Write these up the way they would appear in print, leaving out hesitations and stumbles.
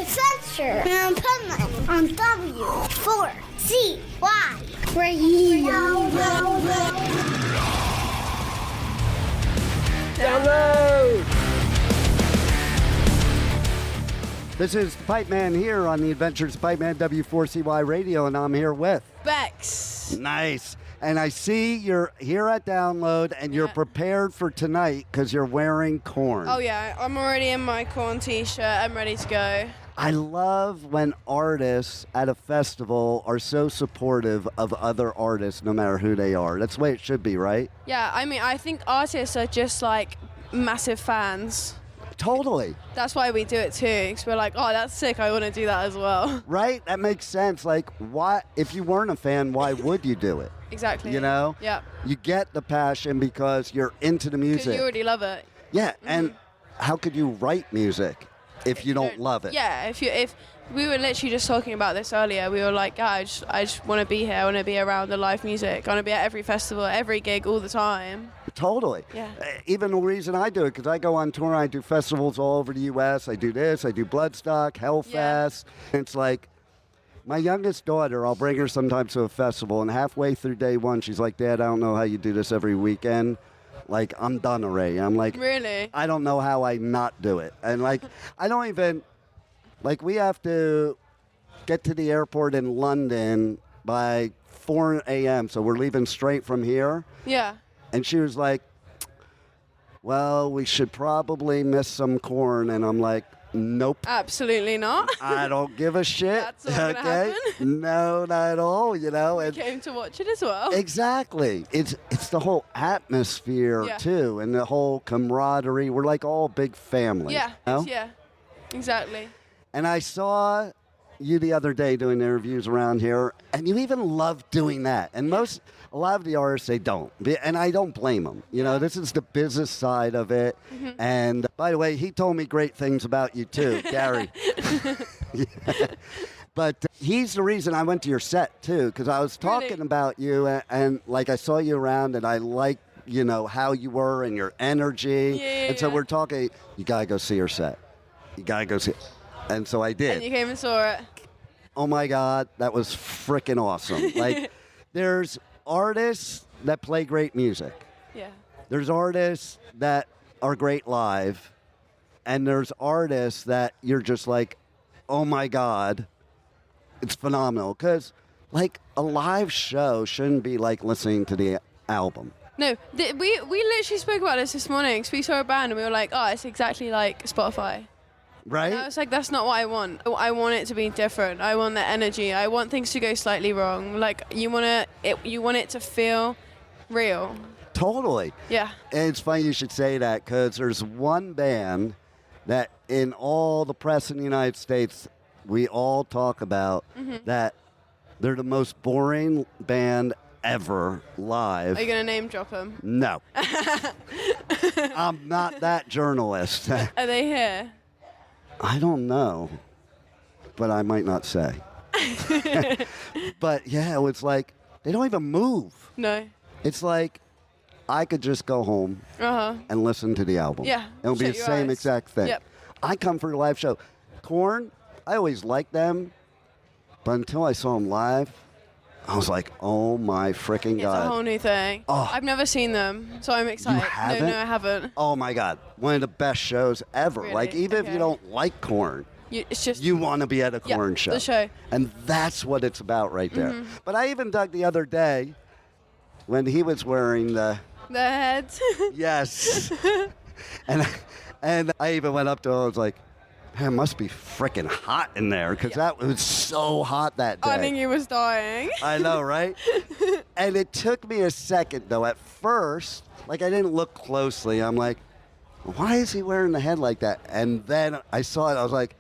Adventure in Pipeman on W4CY Radio. Download! This is Pipeman here on the Adventures of Pipeman W4CY Radio, and I'm here with Bex. Nice. And I see you're here at Download, and you're prepared for tonight because you're wearing corn. Oh yeah, I'm already in my corn t-shirt. I'm ready to go. I love when artists at a festival are so supportive of other artists, no matter who they are. That's the way it should be, right? Yeah, I mean, I think artists are just like massive fans. Totally. That's why we do it too, because we're like, oh, that's sick, I want to do that as well. Right? That makes sense. Like, why? If you weren't a fan, why would you do it? Exactly. You know? Yeah. You get the passion because you're into the music. Because you already love it. Yeah, and how could you write music if you don't love it? Yeah, if we were literally just talking about this earlier, we were like, yeah, I just want to be here. I want to be around the live music. I want to be at every festival, every gig, all the time. Totally. Yeah. Even the reason I do it, because I go on tour, I do festivals all over the U.S. I do this, I do Bloodstock, Hellfest. Yeah. It's like, my youngest daughter, I'll bring her sometimes to a festival, and halfway through day one, she's like, Dad, I don't know how you do this every weekend. Like, I'm done already. I'm like, really? I don't know how I not do it. And, like, I don't even, like, we have to get to the airport in London by 4 a.m., so we're leaving straight from here. Yeah. And she was like, well, we should probably miss some corn. And I'm like, nope. Absolutely not. I don't give a shit. That's not gonna happen. No, not at all, you know. And came to watch it as well. Exactly. It's the whole atmosphere, too, and the whole camaraderie. We're like all big family. Yeah, you know? yeah, exactly. And I saw you the other day doing interviews around here, and you even love doing that. And a lot of the artists, they don't. And I don't blame them. You know, this is the business side of it. Mm-hmm. And by the way, he told me great things about you too, Gary. But he's the reason I went to your set too, because I was talking about you, and like I saw you around, and I liked, you know, how you were and your energy. And so we're talking, you got to go see her set. You got to go see it. And so I did. And you came and saw it. Oh my God, that was freaking awesome. Like, there's artists that play great music. Yeah. There's artists that are great live. And there's artists that you're just like, oh my God, it's phenomenal. Because, like, a live show shouldn't be like listening to the album. No, we literally spoke about this morning. So we saw a band and we were like, oh, it's exactly like Spotify. Right? And I was like, that's not what I want. I want it to be different. I want that energy. I want things to go slightly wrong. Like, you want it to feel real. Totally. Yeah. And it's funny you should say that, because there's one band that in all the press in the United States, we all talk about that they're the most boring band ever live. Are you going to name drop them? No. I'm not that journalist. Are they here? I don't know, but I might not say. But yeah, it's like they don't even move. No. It's like I could just go home and listen to the album. Yeah. It'll be the same exact thing. Yep. I come for the live show. Korn, I always liked them, but until I saw them live, I was like, oh my freaking God. It's a whole new thing. Oh. I've never seen them, so I'm excited. You haven't? No, I haven't. Oh my God. One of the best shows ever. Really? Like, even if you don't like Korn, it's just you want to be at a Korn show. The show. And that's what it's about right there. But I even dug the other day when he was wearing the heads. Yes. and I even went up to him, I was like, man, it must be freaking hot in there, because that was so hot that day. I think he was dying. I know, right? And it took me a second, though. At first, like, I didn't look closely. I'm like, why is he wearing the head like that? And then I saw it. I was like,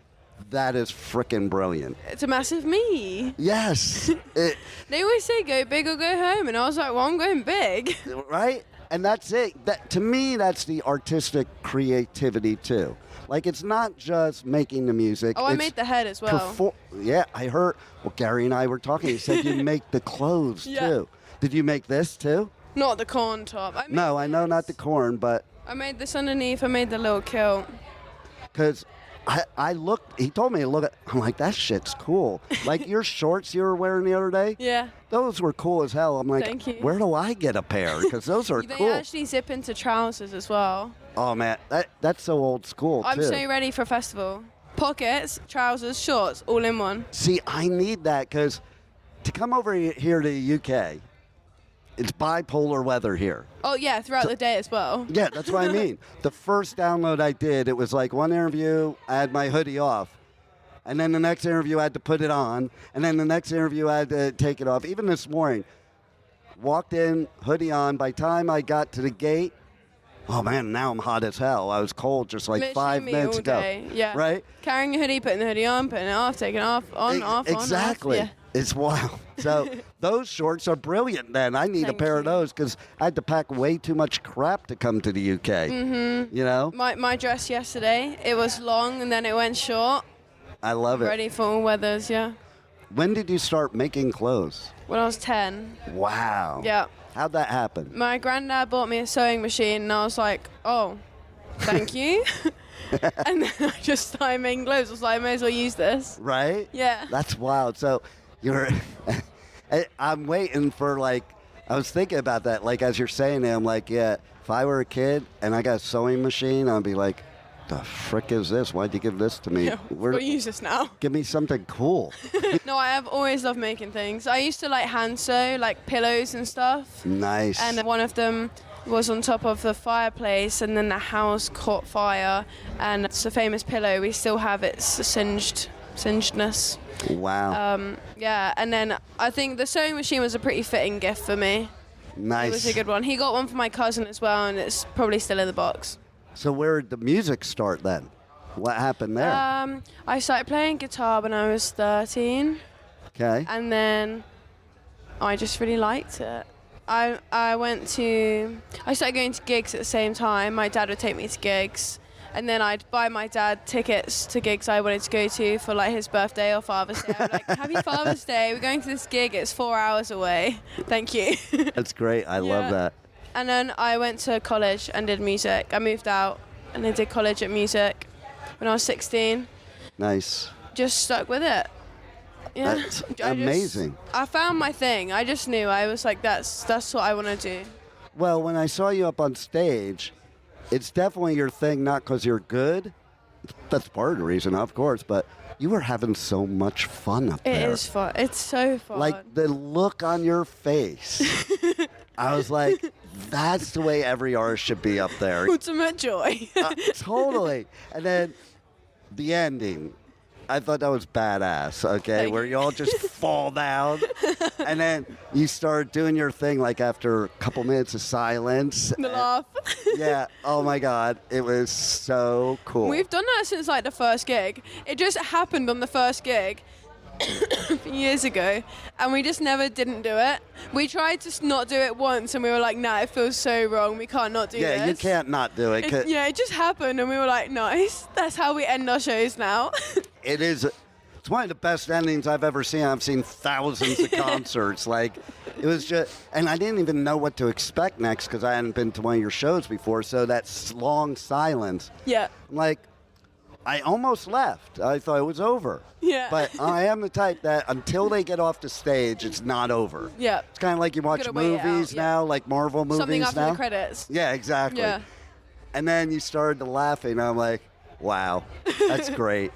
that is freaking brilliant. It's a massive me. Yes. They always say go big or go home. And I was like, well, I'm going big. Right? And that's it. That, to me, that's the artistic creativity, too. Like, it's not just making the music. Oh, I made the head as well. Yeah, I heard. Well, Gary and I were talking. He said you make the clothes, too. Did you make this, too? Not the corn top. No, I know not the corn, but... I made this underneath. I made the little kilt. Because he told me to look at, I'm like, that shit's cool. Like your shorts you were wearing the other day, Yeah. those were cool as hell. I'm like, Thank you. where do I get a pair? Because those are They cool. actually zip into trousers as well. Oh man, that's so old school I'm too. so ready for a festival. Pockets, trousers, shorts, all in one. See, I need that because to come over here to the UK, it's bipolar weather here. Oh yeah, throughout the day as well. Yeah, that's what I mean. The first download I did, it was like one interview, I had my hoodie off. And then the next interview, I had to put it on. And then the next interview, I had to take it off. Even this morning, walked in, hoodie on. By the time I got to the gate, oh man, now I'm hot as hell. I was cold just like Literally 5 me minutes all ago. day, yeah. Right? Carrying a hoodie, putting the hoodie on, putting it off, taking it off, on, off, Exactly. on, off. It's wild. So those shorts are brilliant then. I need Thank a pair of you. those because I had to pack way too much crap to come to the UK. Mm-hmm. You know? My dress yesterday, it was long and then it went short. I love it. Ready for all weathers, yeah. When did you start making clothes? When I was 10. Wow. Yeah. How'd that happen? My granddad bought me a sewing machine and I was like, oh, thank you. And then I just started making clothes. I was like, I may as well use this. Right? Yeah. That's wild. So you're, I'm waiting for like, I was thinking about that. Like as you're saying it, I'm like, yeah, if I were a kid and I got a sewing machine, I'd be like, the frick is this? Why'd you give this to me? Yeah, we'll use this now. Give me something cool. No, I have always loved making things. I used to like hand sew, like pillows and stuff. Nice. And one of them was on top of the fireplace and then the house caught fire and it's a famous pillow. We still have its singedness. Wow. Yeah, and then I think the sewing machine was a pretty fitting gift for me. Nice. It was a good one. He got one for my cousin as well and it's probably still in the box. So where did the music start then? What happened there? I started playing guitar when I was 13 Okay. and then I just really liked it. I started going to gigs at the same time. My dad would take me to gigs and then I'd buy my dad tickets to gigs I wanted to go to for like his birthday or Father's Day. I'd be like, happy Father's Day, we're going to this gig, it's 4 hours away. Thank you. That's great. I love Yeah. that. And then I went to college and did music. I moved out and I did college at music when I was 16. Nice. Just stuck with it. Yeah. That's I amazing. I found my thing. I just knew. I was like, that's what I want to do. Well, when I saw you up on stage, it's definitely your thing, not because you're good. That's part of the reason, of course, but you were having so much fun up It there. is fun. It's so fun. Like the look on your face. I was like, that's the way every artist should be up there. ultimate joy. Totally. And then the ending. I thought that was badass, okay? Thank Where you. you all just fall down. And then you start doing your thing like after a couple minutes of silence. The laugh. Yeah. Oh my God. It was so cool. We've done that since like the first gig. It just happened on the first gig years ago, and we just never didn't do it. We tried to not do it once, and we were like, nah, it feels so wrong. We can't not do this. Yeah, you can't not do it. 'Cause Yeah, it just happened, and we were like, nice. That's how we end our shows now. it is. It's one of the best endings I've ever seen. I've seen thousands of concerts. Like, it was just, and I didn't even know what to expect next because I hadn't been to one of your shows before. So that long silence. Yeah. I'm like, I almost left. I thought it was over. Yeah. But I am the type that until they get off the stage, it's not over. Yeah. It's kind of like you watch Gotta wait it out, movies yeah. now, like Marvel movies Something after now. the credits. Yeah, exactly. Yeah. And then you started to laughing. And I'm like, wow, that's great.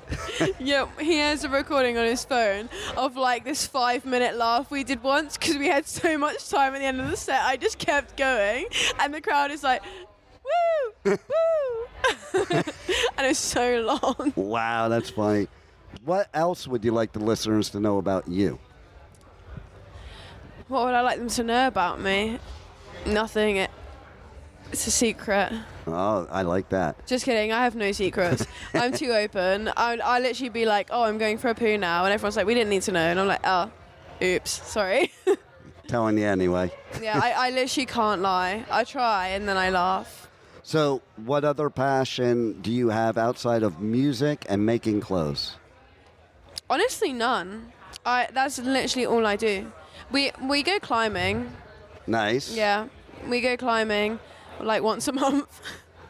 Yeah, he has a recording on his phone of like this 5-minute laugh we did once because we had so much time at the end of the set. I just kept going, and the crowd is like, woo, woo, and it's so long. Wow, that's funny. What else would you like the listeners to know about you? What would I like them to know about me? Nothing. It's a secret. Oh, I like that. Just kidding. I have no secrets. I'm too open. I literally be like, oh, I'm going for a poo now, and everyone's like, we didn't need to know, and I'm like, oh, oops, sorry. Telling you anyway. Yeah, I literally can't lie. I try, and then I laugh. So, what other passion do you have outside of music and making clothes? Honestly, none. That's literally all I do. We go climbing. Nice. Yeah, we go climbing like once a month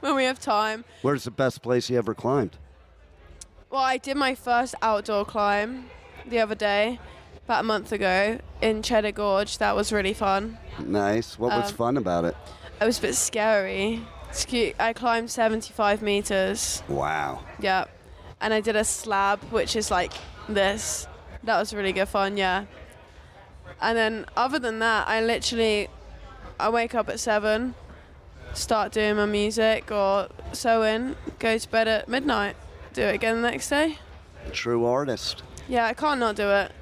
when we have time. Where's the best place you ever climbed? Well, I did my first outdoor climb the other day, about a month ago, in Cheddar Gorge. That was really fun. Nice. What was fun about it? It was a bit scary. It's cute. I climbed 75 meters. Wow. Yeah. And I did a slab, which is like this. That was really good fun, yeah. And then other than that, I wake up at 7, start doing my music or sewing, go to bed at midnight, do it again the next day. True artist. Yeah, I can't not do it.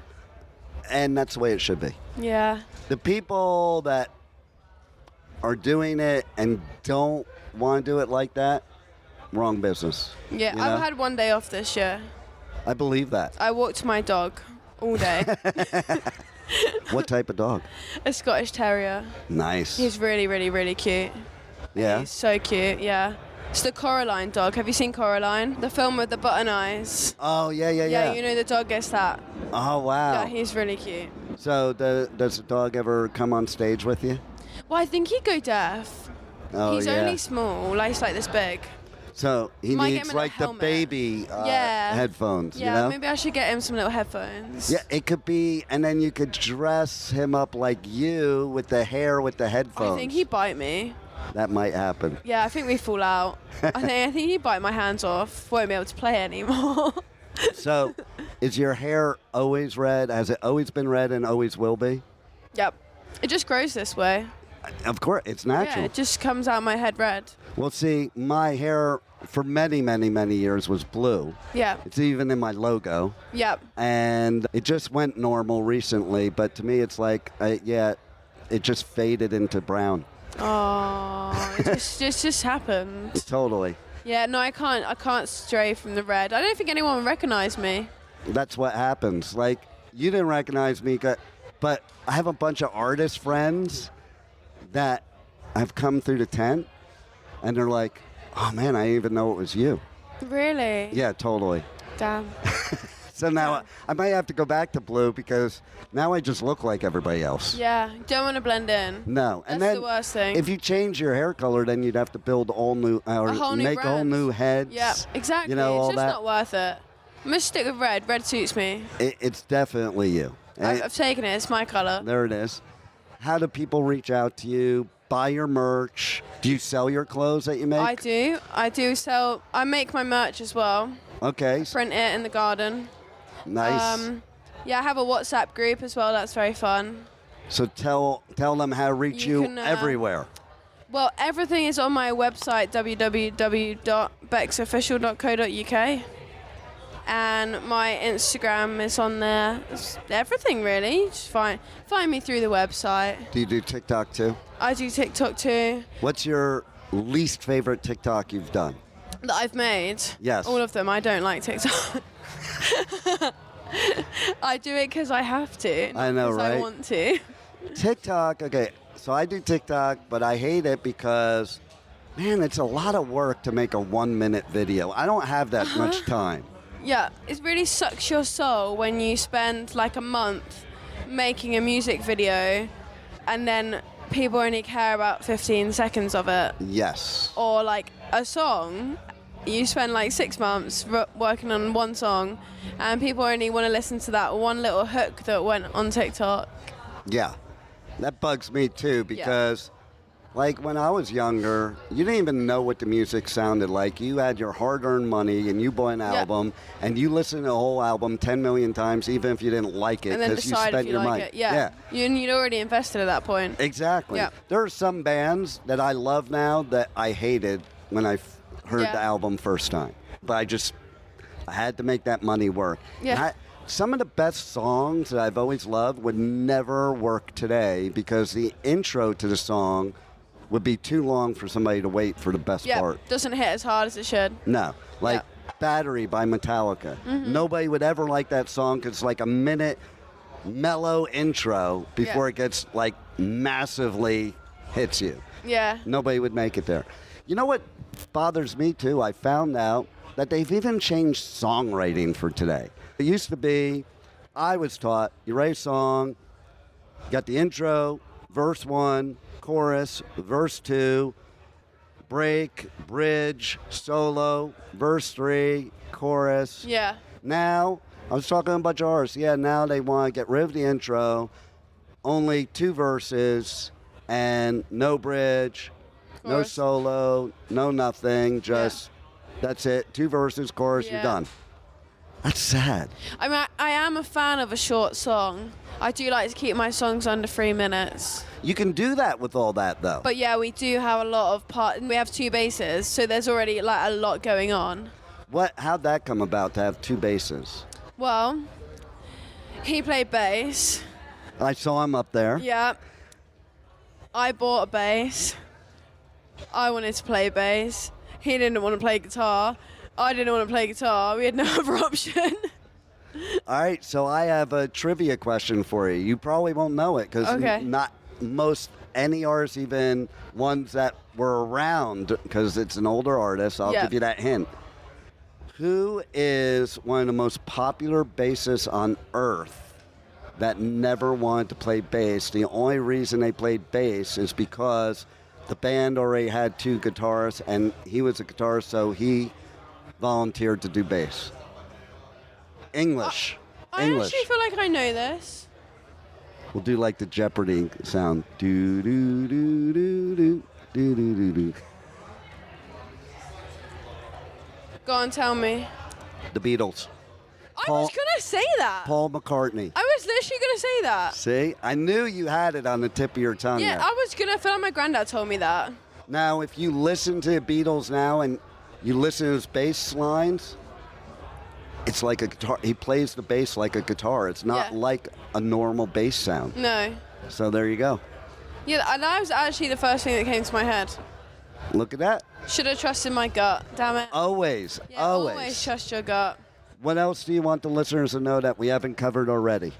And that's the way it should be. Yeah. The people that are doing it and don't want to do it like that, wrong business. Yeah, you know? I've had one day off this year. I believe that. I walked my dog all day. What type of dog? A Scottish Terrier. Nice. He's really, really, really cute. Yeah. He's so cute, yeah. It's the Coraline dog. Have you seen Coraline? The film with the button eyes. Oh, yeah. Yeah, you know the dog gets that. Oh, wow. Yeah, he's really cute. So does the dog ever come on stage with you? Well, I think he'd go deaf. Oh, He's yeah. only small, like he's like this big. So he Might get needs him in a like the helmet. baby Yeah. headphones, Yeah, you know? maybe I should get him some little headphones. Yeah, it could be, and then you could dress him up like you with the hair with the headphones. I think he'd bite me. That might happen. Yeah, I think we fall out. I think he'd bite my hands off. Won't be able to play anymore. So, is your hair always red? Has it always been red and always will be? Yep. It just grows this way. Of course, it's natural. Yeah, it just comes out my head red. Well, see, my hair for many, many, many years was blue. Yeah. It's even in my logo. Yep. And it just went normal recently, but to me it's like, it just faded into brown. Oh, it just happened. Totally. Yeah, no, I can't stray from the red. I don't think anyone would recognize me. That's what happens. Like, you didn't recognize me, but I have a bunch of artist friends that have come through the tent, and they're like, oh man, I didn't even know it was you. Really? Yeah, totally. Damn. So now I might have to go back to blue because now I just look like everybody else. Yeah, don't want to blend in. No. That's And then the worst thing. if you change your hair color, then you'd have to build all new, or A whole new make all brand. new heads. Yeah, exactly. You know, it's all just that. not worth it. I'm going to stick with red. Red suits me. It's definitely you. I've taken it. It's my color. There it is. How do people reach out to you, buy your merch? Do you sell your clothes that you make? I do. I do sell. I make my merch as well. Okay. Print it in the garden. Nice. Yeah, I have a WhatsApp group as well. That's very fun. So tell them how to reach You you can, everywhere. Well, everything is on my website, www.bexofficial.co.uk. And my Instagram is on there. It's everything, really. Just find me through the website. Do you do TikTok too? I do TikTok too, What's your least favorite TikTok you've done? that I've made. Yes. All of them. I don't like TikTok. I do it because I have to. I know, not 'cause right? I want to. TikTok, okay. So I do TikTok, but I hate it because, man, it's a lot of work to make a 1-minute video. I don't have that much time. Yeah, it really sucks your soul when you spend like a month making a music video and then people only care about 15 seconds of it. Yes. Or like a song, you spend like 6 months working on one song and people only want to listen to that one little hook that went on TikTok. Yeah. That bugs me too because, like, when I was younger, you didn't even know what the music sounded like. You had your hard-earned money and you bought an album and you listened to the whole album 10 million times even if you didn't like it And then because you decide spent if you your like money. it. Yeah. You'd already invested at that point. Exactly. Yeah. There are some bands that I love now that I hated when I heard the album first time. But I had to make that money work. Yeah. Some of the best songs that I've always loved would never work today because the intro to the song would be too long for somebody to wait for the best part. Doesn't hit as hard as it should. No. Like Battery by Metallica. Mm-hmm. Nobody would ever like that song because it's like a minute mellow intro before it gets like massively hits you. Yeah. Nobody would make it there. You know what bothers me too? I found out that they've even changed songwriting for today. It used to be, I was taught, you write a song, you got the intro, verse 1, chorus, verse 2, break, bridge, solo, verse 3, chorus. Yeah. Now, I was talking to a bunch of artists. Yeah, now they want to get rid of the intro, only 2 verses, and no bridge, no Chorus. solo, no nothing. Just, that's it. 2 verses, chorus, you're done. That's sad. I mean, I am a fan of a short song. I do like to keep my songs under 3 minutes. You can do that with all that, though. But yeah, we do have a lot of we have 2 basses, so there's already like a lot going on. How'd that come about to have 2 basses? Well, he played bass. I saw him up there. Yeah. I bought a bass. I wanted to play bass. He didn't want to play guitar. I didn't want to play guitar. We had no other option. All right, so I have a trivia question for you. You probably won't know it because not most any artists, even ones that were around, because it's an older artist. I'll give you that hint. Who is one of the most popular bassists on earth that never wanted to play bass? The only reason they played bass is because the band already had 2 guitarists, and he was a guitarist, so he volunteered to do bass. English. I actually feel like I know this. We'll do like the Jeopardy sound. Do do do do do do do do do. Go on, tell me. The Beatles. I was gonna say that. Paul McCartney. I was literally gonna say that. See, I knew you had it on the tip of your tongue. Yeah, there. I was gonna. I feel like my granddad told me that. Now, if you listen to the Beatles now and you listen to his bass lines, it's like a guitar. He plays the bass like a guitar. It's not like a normal bass sound. No. So there you go. Yeah, and that was actually the first thing that came to my head. Look at that. Should have trusted my gut. Damn it. Always. Yeah, always trust your gut. What else do you want the listeners to know that we haven't covered already?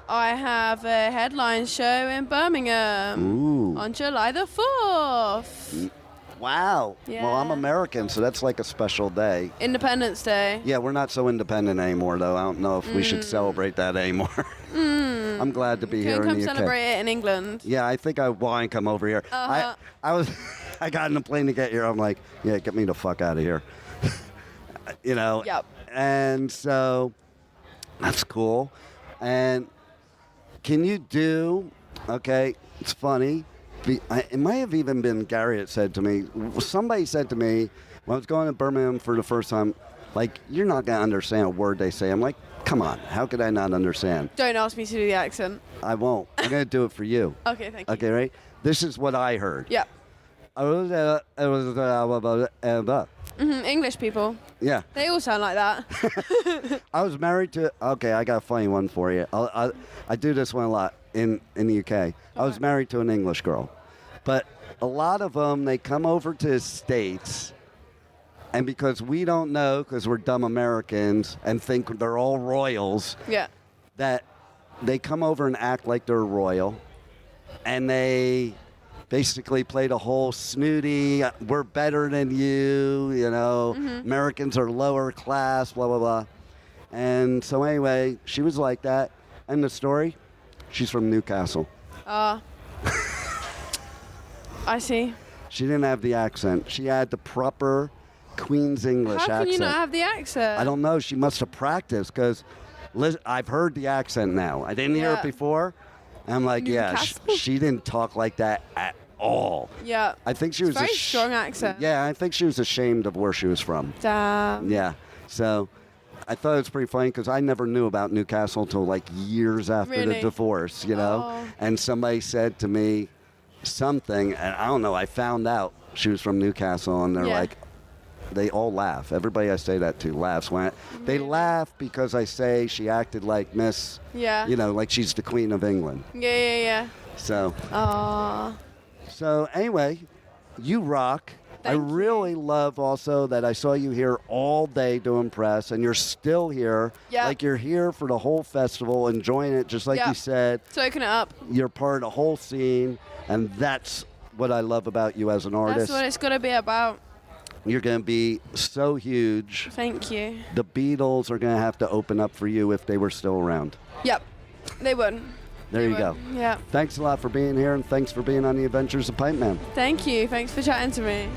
I have a headline show in Birmingham on July the 4th. Wow. Yeah. Well, I'm American, so that's like a special day. Independence Day. Yeah, we're not so independent anymore, though. I don't know if we should celebrate that anymore. I'm glad to be here in the UK. Come celebrate it in England. Yeah, I think I want to come over here. I got in the plane to get here. I'm like, yeah, get me the fuck out of here. You know. Yep. And so that's cool. And can you do? Okay, it's funny. It might have even been Gary that said to me. Somebody said to me when I was going to Birmingham for the first time, like, you're not gonna understand a word they say. I'm like, come on, how could I not understand? Don't ask me to do the accent. I won't. I'm gonna do it for you. Okay, thank you. Okay, right? This is what I heard. Yeah. English people. Yeah. They all sound like that. I was married to. Okay, I got a funny one for you. I do this one a lot in the UK. I was married to an English girl, but a lot of them, they come over to the States, and because we don't know, because we're dumb Americans and think they're all royals. Yeah. That they come over and act like they're royal, and they basically play the whole snooty, we're better than you, you know, Americans are lower class, blah, blah, blah. And so anyway, she was like that. And the story, she's from Newcastle. I see. She didn't have the accent. She had the proper Queen's English accent. How can you not have the accent? I don't know. She must have practiced because I've heard the accent now. I didn't hear it before. And I'm like, she didn't talk like that at all. Yeah. I think she was very strong accent. Yeah, I think she was ashamed of where she was from. Damn. Yeah. So I thought it was pretty funny because I never knew about Newcastle until like years after the divorce, you know? Oh. And somebody said to me something, and I don't know, I found out she was from Newcastle, and they're like, they all laugh. Everybody I say that to laughs. They laugh because I say she acted like Miss, you know, like she's the Queen of England. Yeah. So. Aww. So anyway, you rock. Thank you. Really love also that I saw you here all day doing press, and you're still here. Yeah. Like you're here for the whole festival, enjoying it, just like you said. Soaking it up. You're part of the whole scene, and that's what I love about you as an artist. That's what it's got to be about. You're going to be so huge. Thank you. The Beatles are going to have to open up for you if they were still around. Yep, they would. There you go. Yeah. Thanks a lot for being here, and thanks for being on the Adventures of Pipeman. Thank you. Thanks for chatting to me.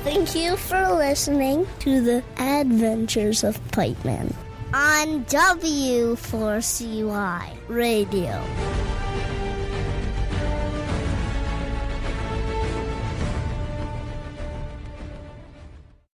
Thank you for listening to the Adventures of Pipeman on W4CY Radio.